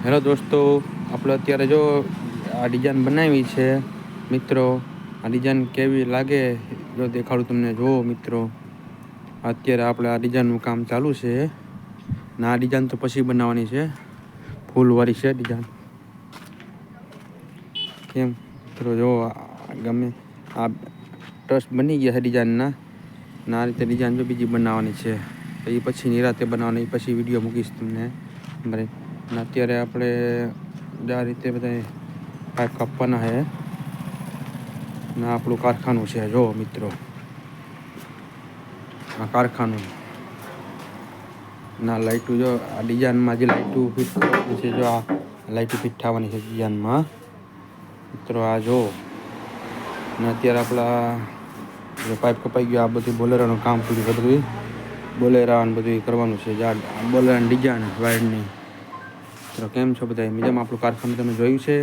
Hello દોસ્તો, આપણે અત્યારે જો આ ડિઝાઇન બનાવી છે મિત્રો. આ ડિઝાઇન કેવી લાગે જો દેખાડું તમને. જો મિત્રો, અત્યારે આપણે આ ડિઝાઇનનું કામ ચાલુ છે ને આ ડિઝાઇન તો પછી બનાવવાની છે, ફૂલવાળી છે ડિઝાઇન. કેમ મિત્રો, જો ગમે આ ટ્રસ્ટ બની ગયા છે ડિઝાઇનના ને આ રીતે ડિઝાઇન જો બીજી બનાવવાની છે. એ પછી નિરાતે બનાવવાની, એ પછી વિડીયો મૂકીશ તમને બરાબર. અને અત્યારે આપણે આ રીતે બધા પાઇપ કાપવાના છે ને આપણું કારખાનું છે. જો મિત્રો, આ કારખાનું ના લાઇટું જો આ ડિઝાઇનમાં જે લાઇટું ફિટ કરવાની છે, જો આ લાઇટું ફિટ થવાની છે ડિઝાઇનમાં મિત્રો. આ જો ને અત્યારે આપણા પાઇપ કપાઈ ગયો. આ બધું બોલેરાનું કામ પૂરું બધું બોલેરા ને બધું કરવાનું છે. આ બોલેરાની ડિઝાઇન વાયરની. તો કેમ છો બધા? મજામાં? આપણું કારખાનું તમે જોયું છે?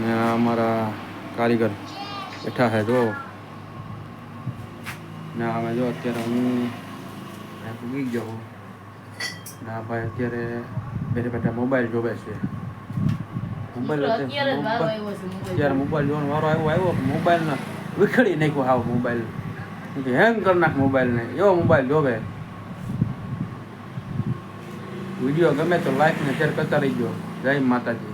ને અમારા કારીગર બેઠા છે જો. ને હવે જો અત્યારે હું પૂગી ગયો ને આ ભાઈ અત્યારે બેઠા બેઠા મોબાઈલ જોવે છે. અત્યારે મોબાઈલ જોવાનો વારો આવ્યો. મોબાઈલને વિખડી નાખ્યો. હાવ મોબાઈલ હેંગ કરી નાખ મોબાઈલને, એવો મોબાઈલ જોવે. વિડીયો ગમે તો લાઈક ને શેર કરતા રહી ગયો. જય માતાજી.